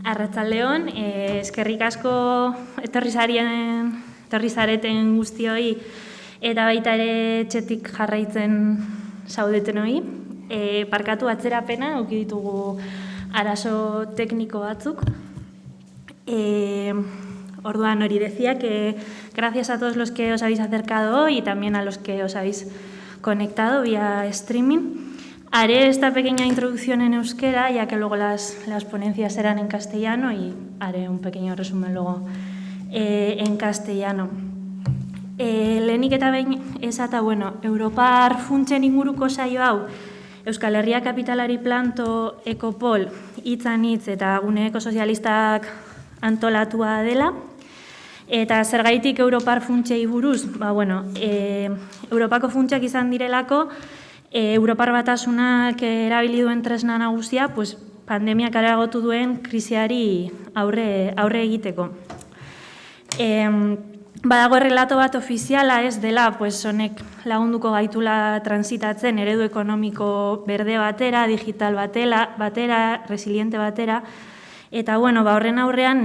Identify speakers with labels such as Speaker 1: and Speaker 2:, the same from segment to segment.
Speaker 1: Arratsaldeon, eskerrik asko etorri zareten guztioi eta baita ere etxetik jarraitzen zaudetenoi. Barkatu atzerapena, eduki ditugu arazo tekniko batzuk. Orduan hori decía que gracias a todos los que os habéis acercado hoy y también a los que os habéis conectado vía streaming. Haré esta pequeña introducción en euskera, ya que luego las ponencias serán en castellano y haré un pequeño resumen luego en castellano. Lehenik eta behin esata, Europar funtsen inguruko saio hau, Euskal Herria Kapitalari Planto Ekopol, hitzan hitz eta gune ekosozialistak antolatua dela. Eta zergaitik Europar funtsei buruz, Europako funtsak izan direlako, Europar Batasunak erabili duen tresna nagusia, pandemiak areagotu duen krisiari aurre egiteko. Badago errelato bat ofiziala ez dela, honek lagunduko gaitula transitatzen eredu ekonomiko berde batera, digital batera, resiliente batera, eta horren aurrean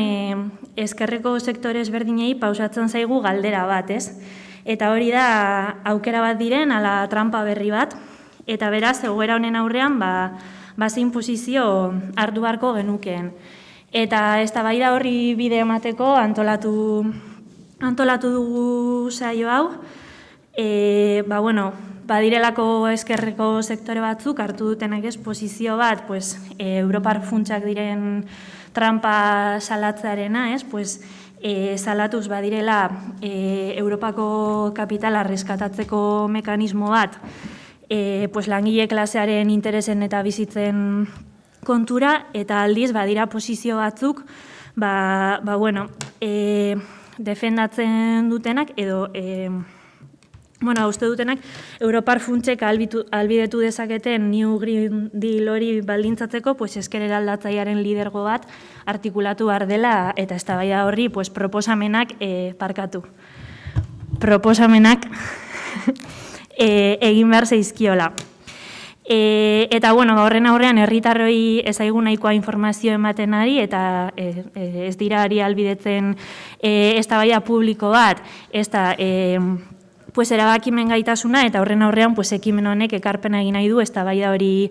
Speaker 1: ezkerreko sektore ezberdinei pausatzen zaigu galdera bat, ez? Eta hori da aukera bat diren ala trampa berri bat, eta beraz egoera honen aurrean zein posizio hartu beharko genukeen. Eta eztabaida horri bide emateko antolatu dugu saio hau. Badirelako ezkerreko sektore batzuk hartu dutenak ez posizio bat, Europar funtsak diren trampa salatzearena, ez? Salatuz badirela Europako kapitala reskatatzeko mekanismo bat, langile klasearen interesen eta bizitzen kontura, eta aldiz badira posizio batzuk, defendatzen dutenak edo uste dutenak Europar funtsek albidetu dezaketen New Green Deal hori baldintzatzeko ezker eraldatzailearen lidergo bat artikulatu behar dela, eta eztabaida horri proposamenak egin behar zaizkiola. Eta horren aurrean herritarroi ezaigu nahikoa informazio ematen ari, eta ez dira ari albidetzen eztabaida publiko bat, ez da erabakimen gaitasuna, eta horren aurrean ekimen honek ekarpena egin nahi du eztabaida hori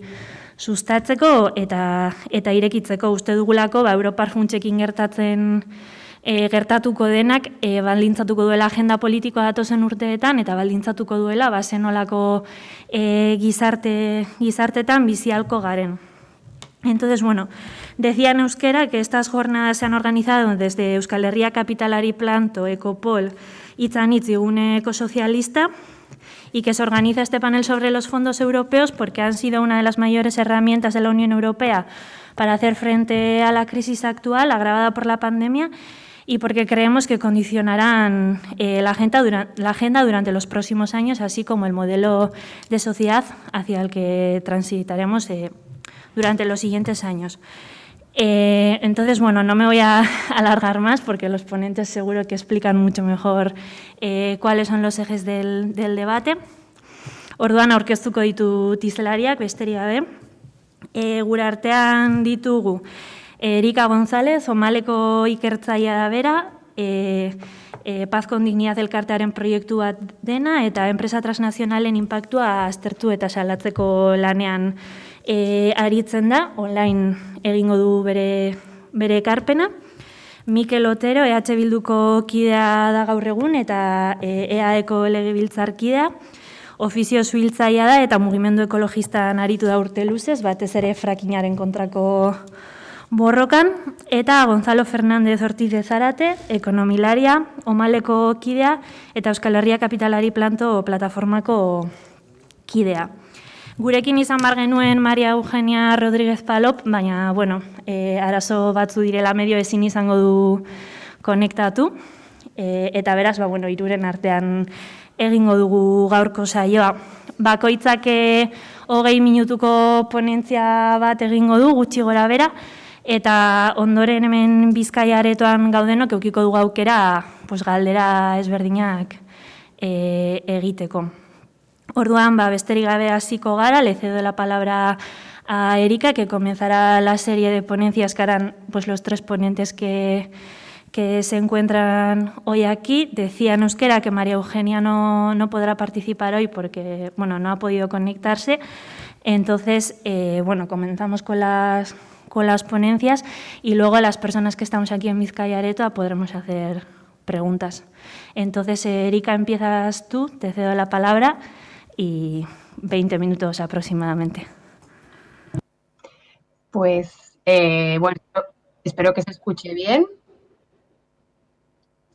Speaker 1: sustatzeko eta irekitzeko. Uste dugulako Europar funtsekin gertatuko denak baldintzatuko duela agenda politikoa datozen urteetan, eta baldintzatuko duela zenolako gizartetan bizialko garen. Entonces, decía en euskera que estas jornadas se han organizado desde Euskal Herria Kapitalari Planto Ekopol hitzan hitz gune ekosocialista, y que se organiza este panel sobre los fondos europeos porque han sido una de las mayores herramientas de la Unión Europea para hacer frente a la crisis actual agravada por la pandemia, y porque creemos que condicionarán la agenda durante los próximos años, así como el modelo de sociedad hacia el que transitaremos durante los siguientes años. Entonces, no me voy a alargar más porque los ponentes seguro que explican mucho mejor cuáles son los ejes del debate. Orduan aurkeztuko ditut hizlariak, besterik gabe. Gure artean ditugu Erika González, Omaleko ikertzailea da bera, Paz con Dignidad elkartearen proiektu bat dena, eta enpresa transnazionalen inpaktua aztertu eta salatzeko lanean aritzen da, online egingo du bere ekarpena. Mikel Otero, EH Bilduko kidea da gaur egun, eta EAeko legebiltzarkidea, ofizio suhiltzailea da, eta mugimendu ekologistan aritu da urte luzez, batez ere frackingaren kontrako borrokan, eta Gonzalo Fernández Ortiz de Zárate, ekonomilaria, Omaleko kidea, eta Euskal Herria Kapitalari Planto plataformako kidea. Gurekin izan bar genuen Maria Eugenia Rodríguez Palop, baina, arazo batzu direla medio ezin izango du konektatu, eta beraz, hiruren artean egingo dugu gaurko saioa. Bakoitzak 20 minutuko ponentzia bat egingo du, gutxi gora bera, eta ondoren hemen Bizkaia aretoan gaudenok eukiko dugu aukera galdera ezberdinak egiteko. Orduan, besterik gabe hasiko gara, le cedo la palabra a Erika, que comenzará la serie de ponencias que harán pues, los 3 ponentes que se encuentran hoy aquí. Decía en euskera que María Eugenia no podrá participar hoy porque bueno, no ha podido conectarse. Entonces, bueno, comenzamos con las ponencias y luego las personas que estamos aquí en Bizkaia Aretoa podremos hacer preguntas. Entonces, Erika, empiezas tú, te cedo la palabra y 20 minutos aproximadamente.
Speaker 2: Pues, bueno, espero que se escuche bien.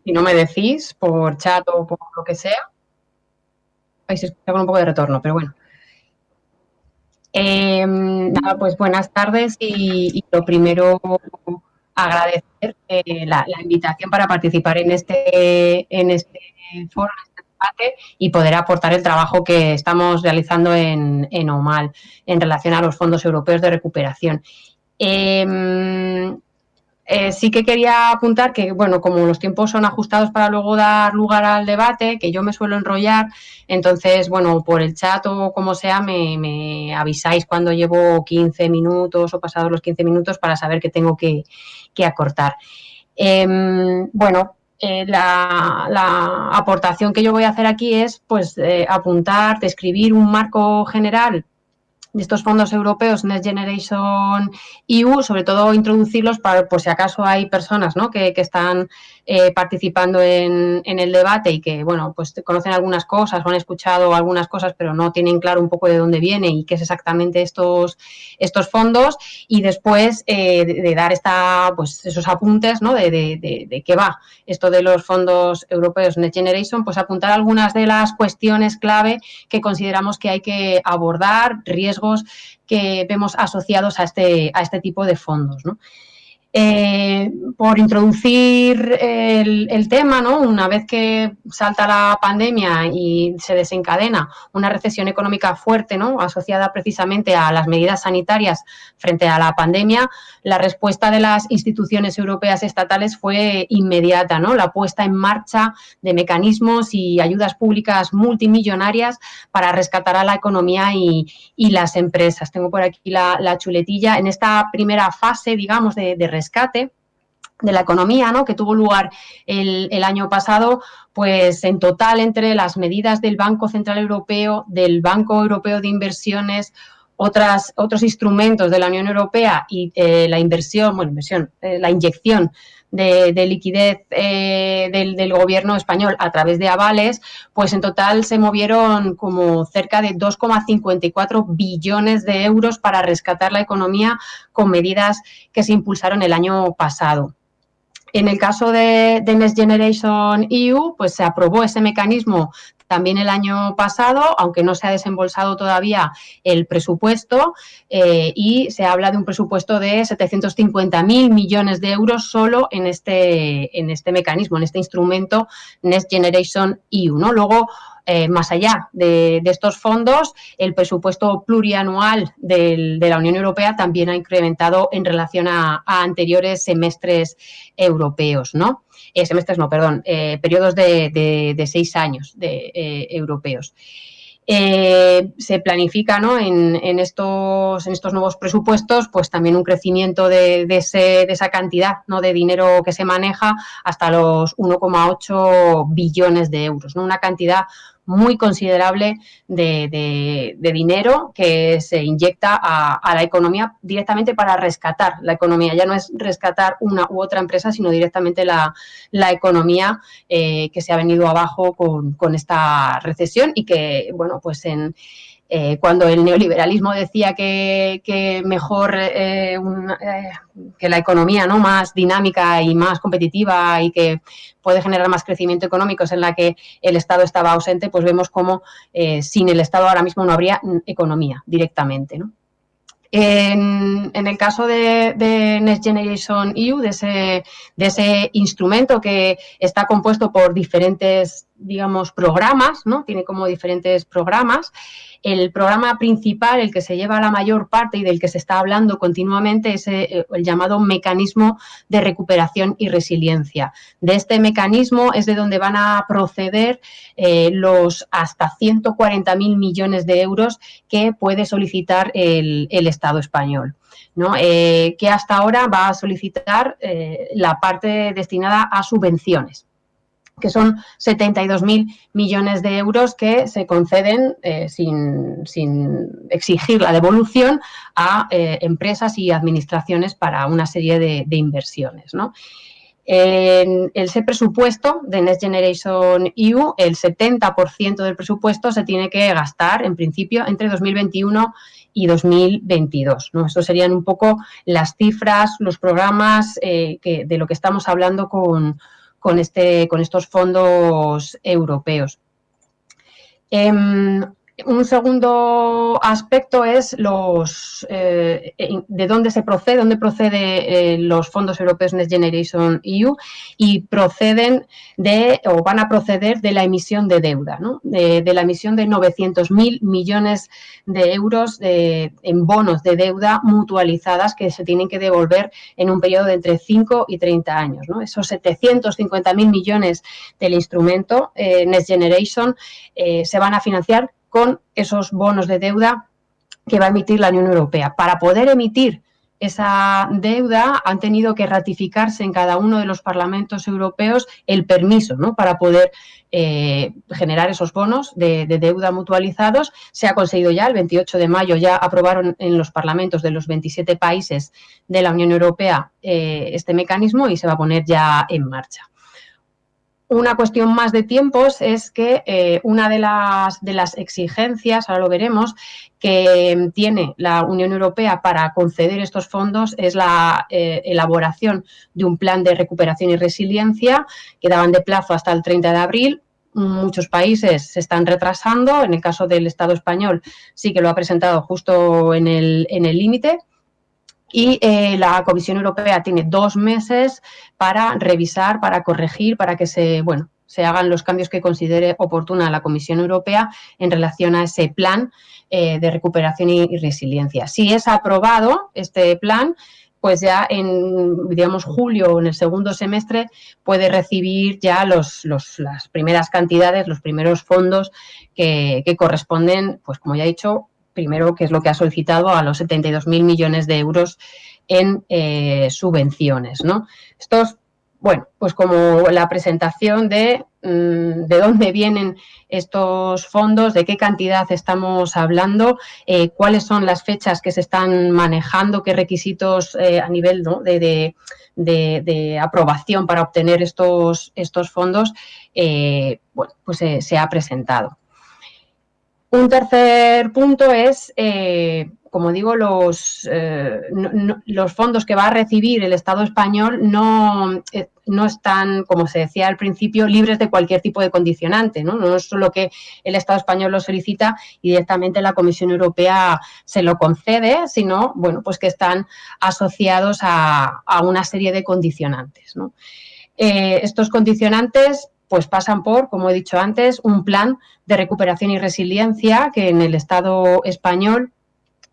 Speaker 2: Si no me decís por chat o por lo que sea, ahí se escucha con un poco de retorno, pero bueno. Nada, pues buenas tardes y lo primero agradecer la invitación para participar en este foro, en este debate y poder aportar el trabajo que estamos realizando en OMAL en relación a los fondos europeos de recuperación. Sí que quería apuntar que, bueno, como los tiempos son ajustados para luego dar lugar al debate, que yo me suelo enrollar, entonces, bueno, por el chat o como sea, me avisáis cuando llevo 15 minutos o pasados los 15 minutos para saber que tengo que acortar. Bueno, la aportación que yo voy a hacer aquí es, pues, apuntar, describir un marco general de estos fondos europeos Next Generation EU, sobre todo introducirlos para, por si acaso hay personas, ¿no?, que están participando en el debate y que, bueno, pues conocen algunas cosas o han escuchado algunas cosas, pero no tienen claro un poco de dónde viene y qué es exactamente estos fondos, y después de dar pues esos apuntes, ¿no?, de qué va esto de los fondos europeos Next Generation, pues apuntar algunas de las cuestiones clave que consideramos que hay que abordar, riesgos que vemos asociados a este tipo de fondos, ¿no? Por introducir el tema, ¿no?, una vez que salta la pandemia y se desencadena una recesión económica fuerte, ¿no?, asociada precisamente a las medidas sanitarias frente a la pandemia, la respuesta de las instituciones europeas y estatales fue inmediata, ¿no?, la puesta en marcha de mecanismos y ayudas públicas multimillonarias para rescatar a la economía y las empresas. Tengo por aquí la chuletilla. En esta primera fase, digamos, de rescate de la economía, ¿no?, que tuvo lugar el año pasado, pues en total, entre las medidas del Banco Central Europeo, del Banco Europeo de Inversiones, otros instrumentos de la Unión Europea y la inyección de liquidez del gobierno español a través de avales, pues en total se movieron como cerca de 2,54 billones de euros para rescatar la economía con medidas que se impulsaron el año pasado. En el caso de Next Generation EU, pues se aprobó ese mecanismo también el año pasado, aunque no se ha desembolsado todavía el presupuesto, y se habla de un presupuesto de 750.000 millones de euros solo en este mecanismo, en este instrumento Next Generation EU, ¿no? Luego, más allá de estos fondos, el presupuesto plurianual de la Unión Europea también ha incrementado en relación a anteriores semestres europeos, ¿no? Periodos de 6 años europeos. Se planifica, ¿no?, en estos nuevos presupuestos, pues también un crecimiento de esa cantidad, ¿no?, de dinero que se maneja hasta los 1,8 billones de euros, ¿no? Una cantidad muy considerable de dinero que se inyecta a la economía directamente para rescatar la economía. Ya no es rescatar una u otra empresa, sino directamente la economía que se ha venido abajo con esta recesión y que, bueno, pues cuando el neoliberalismo decía que mejor que la economía, ¿no?, más dinámica y más competitiva y que puede generar más crecimiento económico, es en la que el Estado estaba ausente, pues vemos cómo sin el Estado ahora mismo no habría economía directamente, ¿no? En el caso de Next Generation EU, de ese instrumento que está compuesto por diferentes digamos, programas, ¿no? Tiene como diferentes programas. El programa principal, el que se lleva la mayor parte y del que se está hablando continuamente, es el llamado mecanismo de recuperación y resiliencia. De este mecanismo es de donde van a proceder los hasta 140.000 millones de euros que puede solicitar el Estado español, ¿no? Que hasta ahora va a solicitar la parte destinada a subvenciones, que son 72.000 millones de euros que se conceden sin exigir la devolución a empresas y administraciones para una serie de inversiones, ¿no? En ese presupuesto de Next Generation EU, el 70% del presupuesto se tiene que gastar, en principio, entre 2021 y 2022, ¿no? Estos serían un poco las cifras, los programas de lo que estamos hablando con estos fondos europeos. Un segundo aspecto es de dónde proceden los fondos europeos Next Generation EU, y van a proceder de la emisión de deuda, ¿no? De la emisión de 900.000 millones de euros en bonos de deuda mutualizadas que se tienen que devolver en un periodo de entre 5 y 30 años, ¿no? Esos 750.000 millones del instrumento Next Generation se van a financiar con esos bonos de deuda que va a emitir la Unión Europea. Para poder emitir esa deuda han tenido que ratificarse en cada uno de los parlamentos europeos el permiso, ¿no? Para poder generar esos bonos de deuda mutualizados. Se ha conseguido ya, el 28 de mayo ya aprobaron en los parlamentos de los 27 países de la Unión Europea este mecanismo y se va a poner ya en marcha. Una cuestión más de tiempos es que una de las exigencias, ahora lo veremos, que tiene la Unión Europea para conceder estos fondos es la elaboración de un plan de recuperación y resiliencia que daban de plazo hasta el 30 de abril. Muchos países se están retrasando. En el caso del Estado español sí que lo ha presentado justo en el límite. Y la Comisión Europea tiene 2 meses para revisar, para corregir, para que se hagan los cambios que considere oportuna la Comisión Europea en relación a ese plan de recuperación y resiliencia. Si es aprobado este plan, pues ya en, digamos, julio o en el segundo semestre puede recibir ya las primeras cantidades, los primeros fondos que corresponden, pues como ya he dicho, primero, que es lo que ha solicitado, a los 72.000 millones de euros en subvenciones, ¿no? Esto es, pues como la presentación de dónde vienen estos fondos, de qué cantidad estamos hablando, cuáles son las fechas que se están manejando, qué requisitos a nivel, ¿no?, de aprobación para obtener estos fondos, pues se ha presentado. Un tercer punto es, como digo, los fondos que va a recibir el Estado español no están, como se decía al principio, libres de cualquier tipo de condicionante, ¿no? No es solo que el Estado español lo solicita y directamente la Comisión Europea se lo concede, sino, pues que están asociados a una serie de condicionantes, ¿no? Estos condicionantes pues pasan por, como he dicho antes, un plan de recuperación y resiliencia que en el Estado español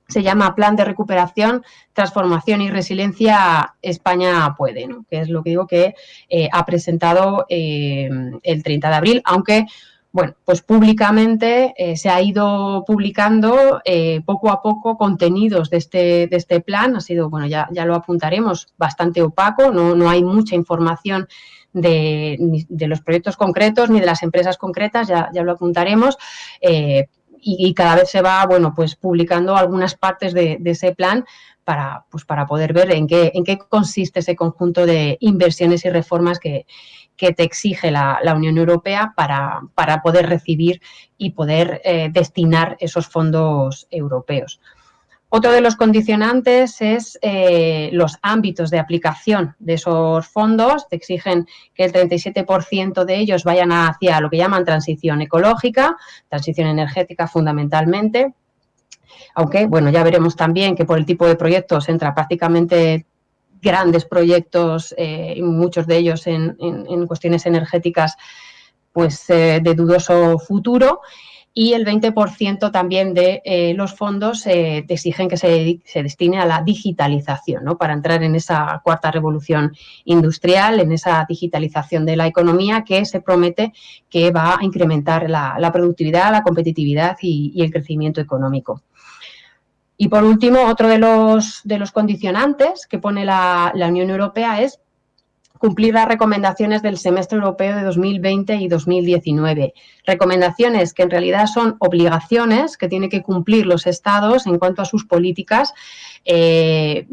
Speaker 2: se llama Plan de Recuperación, Transformación y Resiliencia España Puede, ¿no? Que es lo que digo que ha presentado el 30 de abril, aunque, pues públicamente se ha ido publicando poco a poco contenidos de este plan. Ha sido, ya lo apuntaremos, bastante opaco, no hay mucha información de los proyectos concretos ni de las empresas concretas, ya lo apuntaremos, y cada vez se va, pues publicando algunas partes de ese plan para poder ver en qué consiste ese conjunto de inversiones y reformas que te exige la Unión Europea para poder recibir y poder destinar esos fondos europeos. Otro de los condicionantes es los ámbitos de aplicación de esos fondos. Te exigen que el 37% de ellos vayan hacia lo que llaman transición ecológica, transición energética fundamentalmente. Aunque, ya veremos también que por el tipo de proyectos entra prácticamente grandes proyectos, muchos de ellos en cuestiones energéticas pues de dudoso futuro, y el 20% también de los fondos te exigen que se destine a la digitalización, ¿no? Para entrar en esa cuarta revolución industrial, en esa digitalización de la economía que se promete que va a incrementar la productividad, la competitividad y el crecimiento económico. Y por último, otro de los condicionantes que pone la Unión Europea es cumplir las recomendaciones del semestre europeo de 2020 y 2019. Recomendaciones que en realidad son obligaciones que tienen que cumplir los estados en cuanto a sus políticas, que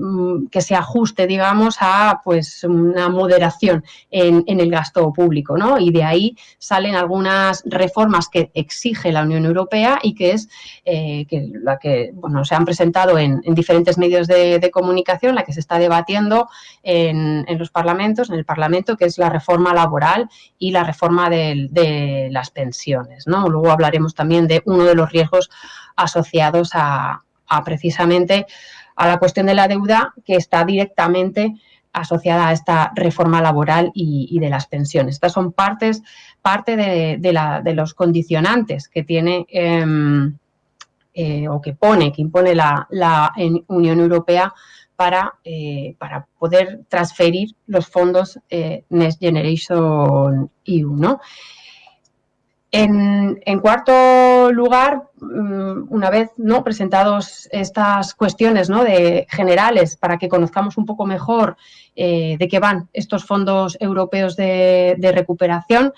Speaker 2: se ajuste, digamos, a pues una moderación en el gasto público, ¿no? Y de ahí salen algunas reformas que exige la Unión Europea y que es la que bueno, se han presentado en diferentes medios de comunicación, la que se está debatiendo en los parlamentos, en el Parlamento, que es la reforma laboral y la reforma de las pensiones, ¿no? Luego hablaremos también de uno de los riesgos asociados a precisamente a la cuestión de la deuda, que está directamente asociada a esta reforma laboral y de las pensiones. Estas son parte de los condicionantes que tiene o que impone la Unión Europea para poder transferir los fondos Next Generation EU, ¿no? En cuarto lugar, una vez ¿no? presentados estas cuestiones ¿no? generales para que conozcamos un poco mejor de qué van estos fondos europeos de recuperación,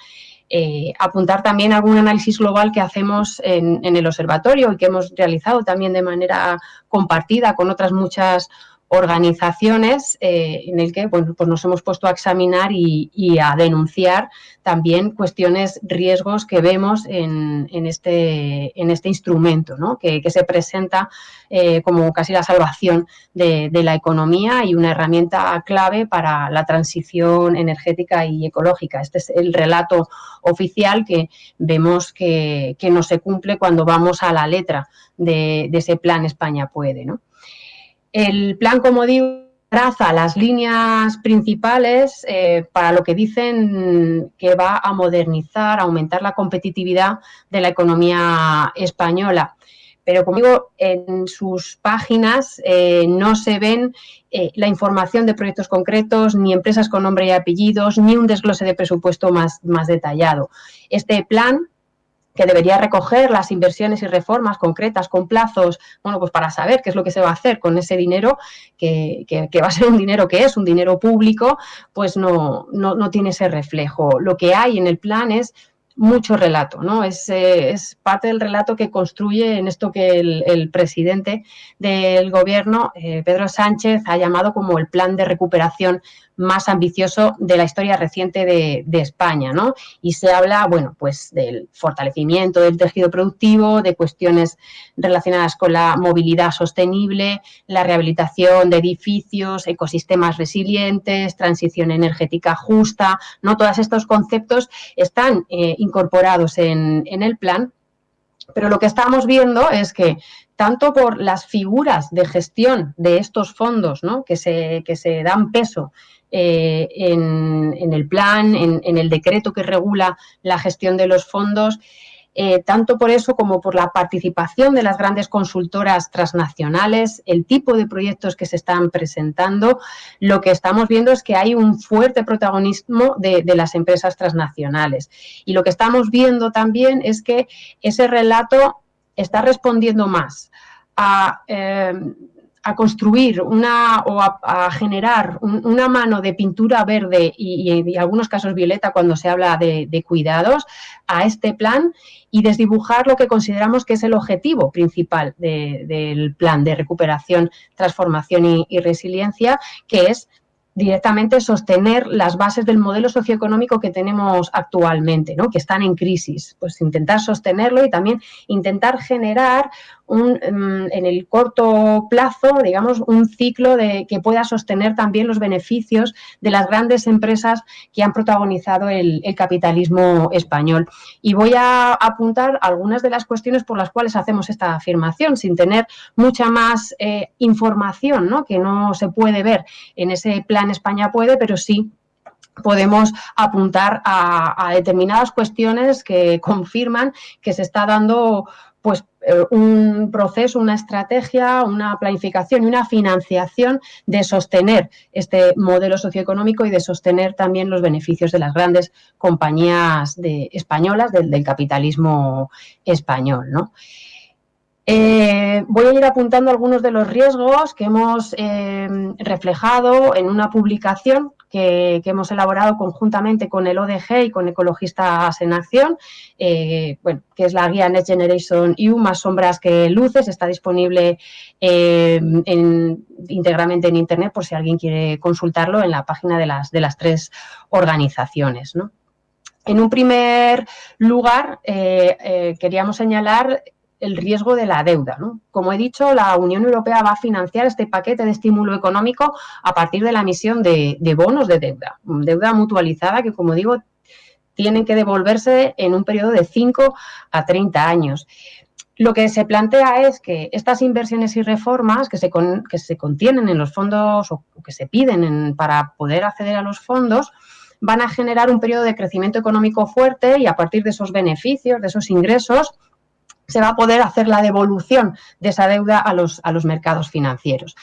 Speaker 2: apuntar también algún análisis global que hacemos en el observatorio y que hemos realizado también de manera compartida con otras muchas organizaciones, en el que bueno, pues nos hemos puesto a examinar y a denunciar también cuestiones, riesgos que vemos en este instrumento, ¿no? que se presenta como casi la salvación de la economía y una herramienta clave para la transición energética y ecológica. Este es el relato oficial que vemos que no se cumple cuando vamos a la letra de ese plan España Puede, ¿no? El plan, como digo, traza las líneas principales para lo que dicen que va a modernizar, aumentar la competitividad de la economía española. Pero, como digo, en sus páginas no se ven la información de proyectos concretos, ni empresas con nombre y apellidos, ni un desglose de presupuesto más detallado. Este plan, que debería recoger las inversiones y reformas concretas con plazos, bueno, pues para saber qué es lo que se va a hacer con ese dinero, que va a ser un dinero que es un dinero público, pues no tiene ese reflejo. Lo que hay en el plan es mucho relato, ¿no? Es parte del relato que construye en esto que el presidente del gobierno, Pedro Sánchez, ha llamado como el plan de recuperación más ambicioso de la historia reciente de España, ¿no? Y se habla, bueno, pues del fortalecimiento del tejido productivo, de cuestiones relacionadas con la movilidad sostenible, la rehabilitación de edificios, ecosistemas resilientes, transición energética justa, ¿no? Todos estos conceptos están incorporados en el plan, pero lo que estamos viendo es que tanto por las figuras de gestión de estos fondos, ¿no? que se dan peso en el plan, en el decreto que regula la gestión de los fondos, tanto por eso como por la participación de las grandes consultoras transnacionales, el tipo de proyectos que se están presentando, lo que estamos viendo es que hay un fuerte protagonismo de las empresas transnacionales. Y lo que estamos viendo también es que ese relato está respondiendo más a construir o a generar una mano de pintura verde y en algunos casos violeta cuando se habla de cuidados a este plan y desdibujar lo que consideramos que es el objetivo principal del plan de recuperación, transformación y resiliencia, que es directamente sostener las bases del modelo socioeconómico que tenemos actualmente, ¿no? Que están en crisis. Pues intentar sostenerlo y también intentar generar en el corto plazo, digamos, un ciclo que pueda sostener también los beneficios de las grandes empresas que han protagonizado el capitalismo español. Y voy a apuntar algunas de las cuestiones por las cuales hacemos esta afirmación, sin tener mucha más información, ¿no? Que no se puede ver en ese plan España Puede, pero sí podemos apuntar a determinadas cuestiones que confirman que se está dando pues un proceso, una estrategia, una planificación y una financiación de sostener este modelo socioeconómico y de sostener también los beneficios de las grandes compañías españolas del capitalismo español, ¿no? Voy a ir apuntando algunos de los riesgos que hemos reflejado en una publicación que hemos elaborado conjuntamente con el ODG y con Ecologistas en Acción, bueno, que es la guía Next Generation EU, más sombras que luces. Está disponible íntegramente en Internet por si alguien quiere consultarlo en la página de las tres organizaciones, ¿no? En un primer lugar, queríamos señalar el riesgo de la deuda, ¿no? Como he dicho, la Unión Europea va a financiar este paquete de estímulo económico a partir de la emisión de bonos de deuda mutualizada que, como digo, tienen que devolverse en un periodo de 5 a 30 años. Lo que se plantea es que estas inversiones y reformas que se contienen en los fondos o que se piden para poder acceder a los fondos van a generar un periodo de crecimiento económico fuerte y a partir de esos beneficios, de esos ingresos, se va a poder hacer la devolución de esa deuda a los mercados financieros.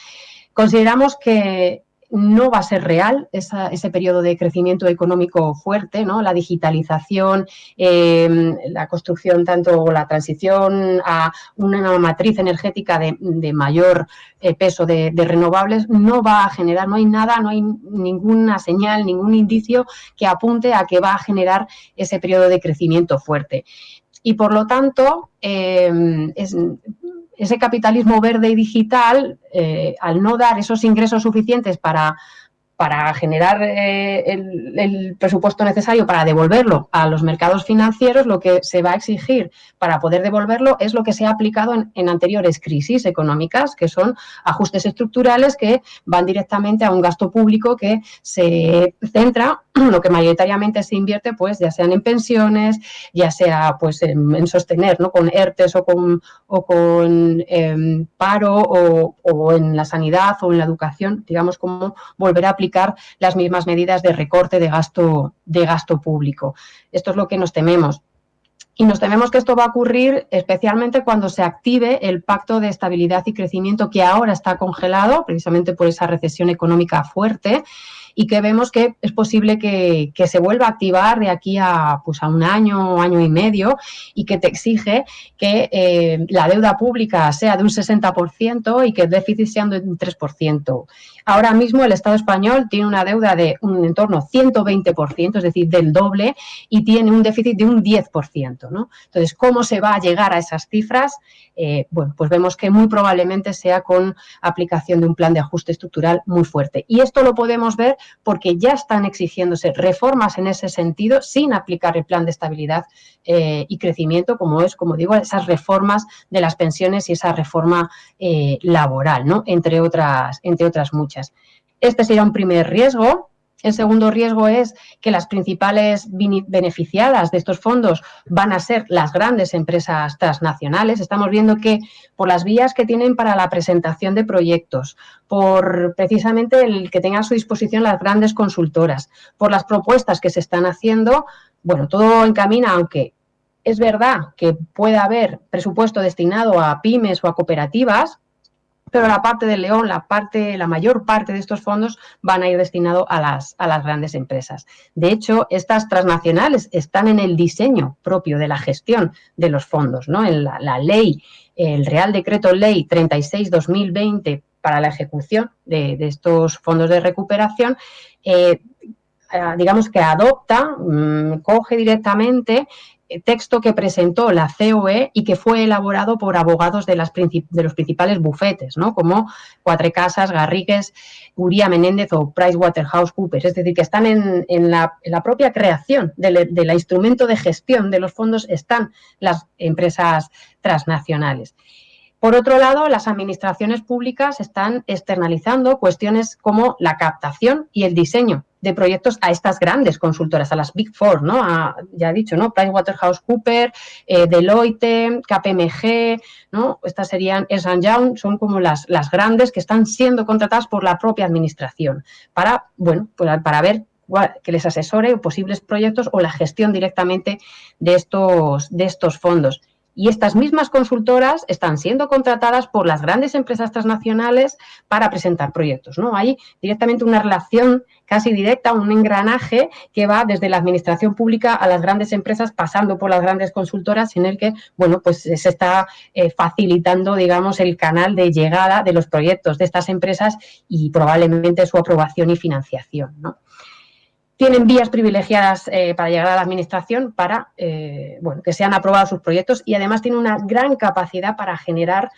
Speaker 2: Consideramos que no va a ser real ese periodo de crecimiento económico fuerte, ¿no? La digitalización, la construcción, tanto la transición a una matriz energética de mayor peso de renovables, no va a generar, no hay nada, no hay ninguna señal, ningún indicio que apunte a que va a generar ese periodo de crecimiento fuerte. Y por lo tanto, ese capitalismo verde y digital, al no dar esos ingresos suficientes para generar el presupuesto necesario para devolverlo a los mercados financieros, lo que se va a exigir para poder devolverlo es lo que se ha aplicado en anteriores crisis económicas, que son ajustes estructurales que van directamente a un gasto público que se centra, lo que mayoritariamente se invierte, pues ya sean en pensiones, ya sea pues en sostener, ¿no? Con ERTES o con paro o en la sanidad o en la educación, digamos, como volver a aplicar las mismas medidas de recorte de gasto público. Esto es lo que nos tememos. Y nos tememos que esto va a ocurrir especialmente cuando se active el Pacto de Estabilidad y Crecimiento, que ahora está congelado precisamente por esa recesión económica fuerte, y que vemos que es posible que se vuelva a activar de aquí a un año y medio, y que te exige que la deuda pública sea de un 60% y que el déficit sea de un 3%. Ahora mismo el Estado español tiene una deuda de un entorno 120%, es decir, del doble, y tiene un déficit de un 10%, ¿no? Entonces, ¿cómo se va a llegar a esas cifras? Bueno, pues vemos que muy probablemente sea con aplicación de un plan de ajuste estructural muy fuerte. Y esto lo podemos ver porque ya están exigiéndose reformas en ese sentido sin aplicar el plan de estabilidad y crecimiento, como digo, esas reformas de las pensiones y esa reforma laboral, ¿no? Entre otras muchas. Este sería un primer riesgo. El segundo riesgo es que las principales beneficiadas de estos fondos van a ser las grandes empresas transnacionales. Estamos viendo que por las vías que tienen para la presentación de proyectos, por precisamente el que tengan a su disposición las grandes consultoras, por las propuestas que se están haciendo, bueno, todo encamina, aunque es verdad que puede haber presupuesto destinado a pymes o a cooperativas, pero la parte del león, la mayor parte de estos fondos van a ir destinados a las grandes empresas. De hecho, estas transnacionales están en el diseño propio de la gestión de los fondos, ¿no? En la ley, el Real Decreto Ley 36/2020 para la ejecución de estos fondos de recuperación, digamos que adopta, coge directamente texto que presentó la COE y que fue elaborado por abogados de los principales bufetes, ¿no? Como Cuatro Casas, Garrigues, Uría Menéndez o PricewaterhouseCoopers. Es decir, que están en la propia creación del instrumento de gestión de los fondos, están las empresas transnacionales. Por otro lado, las administraciones públicas están externalizando cuestiones como la captación y el diseño de proyectos a estas grandes consultoras, a las Big Four, ¿no? Ya he dicho, ¿no? PricewaterhouseCoopers, Deloitte, KPMG, ¿no? Estas serían Ernst & Young, son como las grandes que están siendo contratadas por la propia administración para ver que les asesore posibles proyectos o la gestión directamente de estos fondos. Y estas mismas consultoras están siendo contratadas por las grandes empresas transnacionales para presentar proyectos, ¿no? Hay directamente una relación casi directa, un engranaje que va desde la administración pública a las grandes empresas, pasando por las grandes consultoras, en el que, bueno, pues se está facilitando, digamos, el canal de llegada de los proyectos de estas empresas y probablemente su aprobación y financiación, ¿no? Tienen vías privilegiadas para llegar a la administración para que sean aprobados sus proyectos y además tienen una gran capacidad para generar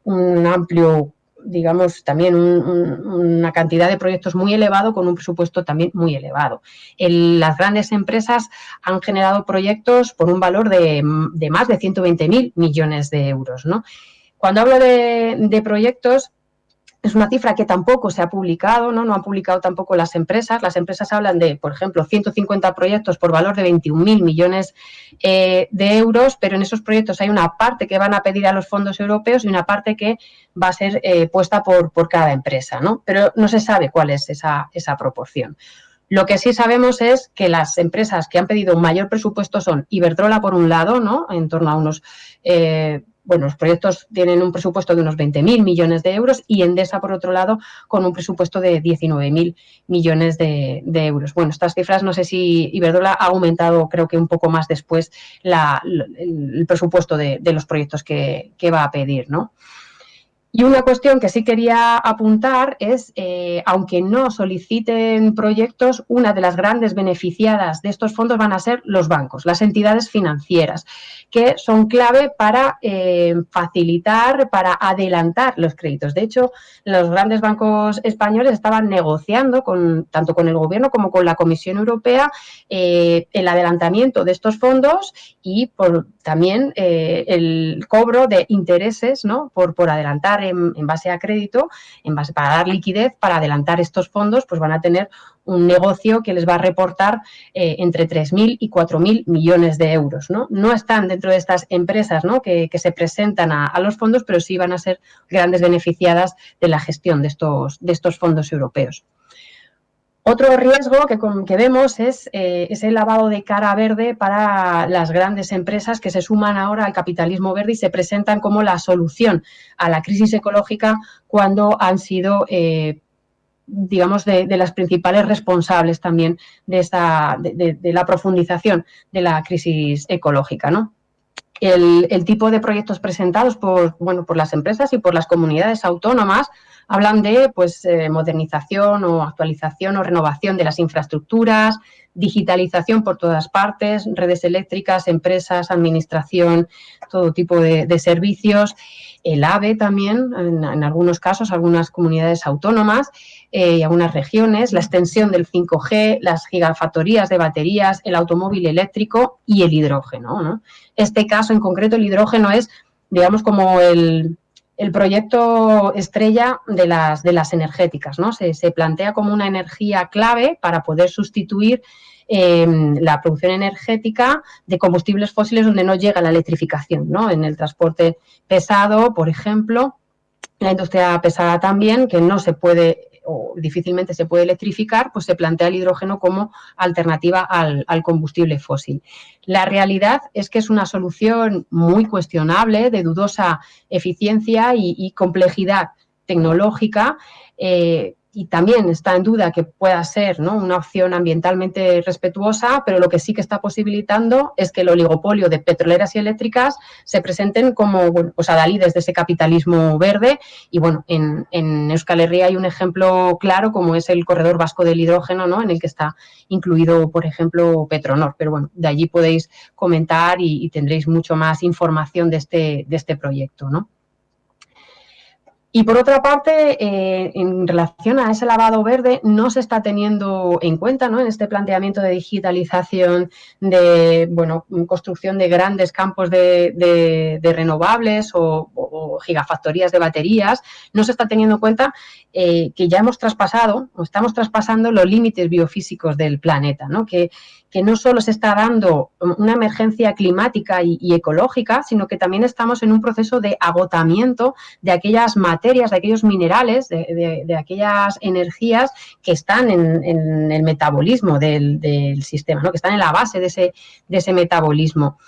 Speaker 2: un amplio, digamos, también una cantidad de proyectos muy elevado con un presupuesto también muy elevado. Las grandes empresas han generado proyectos por un valor de más de 120.000 millones de euros, ¿no? Cuando hablo de proyectos, es una cifra que tampoco se ha publicado, ¿no? No han publicado tampoco las empresas. Las empresas hablan de, por ejemplo, 150 proyectos por valor de 21.000 millones de euros, pero en esos proyectos hay una parte que van a pedir a los fondos europeos y una parte que va a ser puesta por cada empresa, ¿no? Pero no se sabe cuál es esa proporción. Lo que sí sabemos es que las empresas que han pedido un mayor presupuesto son Iberdrola, por un lado, ¿no? En torno a unos... los proyectos tienen un presupuesto de unos 20.000 millones de euros y Endesa, por otro lado, con un presupuesto de 19.000 millones de euros. Bueno, estas cifras, no sé si Iberdrola ha aumentado, creo que un poco más después, el presupuesto de los proyectos que va a pedir, ¿no? Y una cuestión que sí quería apuntar es, aunque no soliciten proyectos, una de las grandes beneficiadas de estos fondos van a ser los bancos, las entidades financieras, que son clave para facilitar, para adelantar los créditos. De hecho, los grandes bancos españoles estaban negociando tanto con el Gobierno como con la Comisión Europea el adelantamiento de estos fondos y también el cobro de intereses, ¿no? por adelantar en base a crédito, para dar liquidez, para adelantar estos fondos, pues van a tener un negocio que les va a reportar entre 3.000 y 4.000 millones de euros, ¿no? No están dentro de estas empresas, ¿no? que se presentan a los fondos, pero sí van a ser grandes beneficiadas de la gestión de estos fondos europeos. Otro riesgo que vemos es ese lavado de cara verde para las grandes empresas que se suman ahora al capitalismo verde y se presentan como la solución a la crisis ecológica cuando han sido, digamos, de las principales responsables también de la profundización de la crisis ecológica, ¿no? El tipo de proyectos presentados por las empresas y por las comunidades autónomas hablan de modernización o actualización o renovación de las infraestructuras, digitalización por todas partes, redes eléctricas, empresas, administración, todo tipo de servicios, el AVE también, en algunos casos, algunas comunidades autónomas y algunas regiones, la extensión del 5G, las gigafactorías de baterías, el automóvil eléctrico y el hidrógeno, ¿no? Este caso en concreto, el hidrógeno es, digamos, como el proyecto estrella de las energéticas, ¿no? Se plantea como una energía clave para poder sustituir la producción energética de combustibles fósiles donde no llega la electrificación, ¿no? En el transporte pesado, por ejemplo, la industria pesada también, que no se puede o difícilmente se puede electrificar, pues se plantea el hidrógeno como alternativa al combustible fósil. La realidad es que es una solución muy cuestionable, de dudosa eficiencia y complejidad tecnológica, y también está en duda que pueda ser, ¿no?, una opción ambientalmente respetuosa, pero lo que sí que está posibilitando es que el oligopolio de petroleras y eléctricas se presenten como adalides de ese capitalismo verde. Y bueno, en Euskal Herria hay un ejemplo claro como es el corredor vasco del hidrógeno, ¿no?, en el que está incluido, por ejemplo, Petronor. Pero bueno, de allí podéis comentar y tendréis mucho más información de este proyecto, ¿no? Y por otra parte, en relación a ese lavado verde, no se está teniendo en cuenta, ¿no?, en este planteamiento de digitalización, de construcción de grandes campos de renovables o gigafactorías de baterías, no se está teniendo en cuenta que ya hemos traspasado o estamos traspasando los límites biofísicos del planeta, ¿no? Que no solo se está dando una emergencia climática y ecológica, sino que también estamos en un proceso de agotamiento de aquellas materias, de aquellos minerales, de aquellas energías que están en el metabolismo del sistema, ¿no? Que están en la base de ese metabolismo.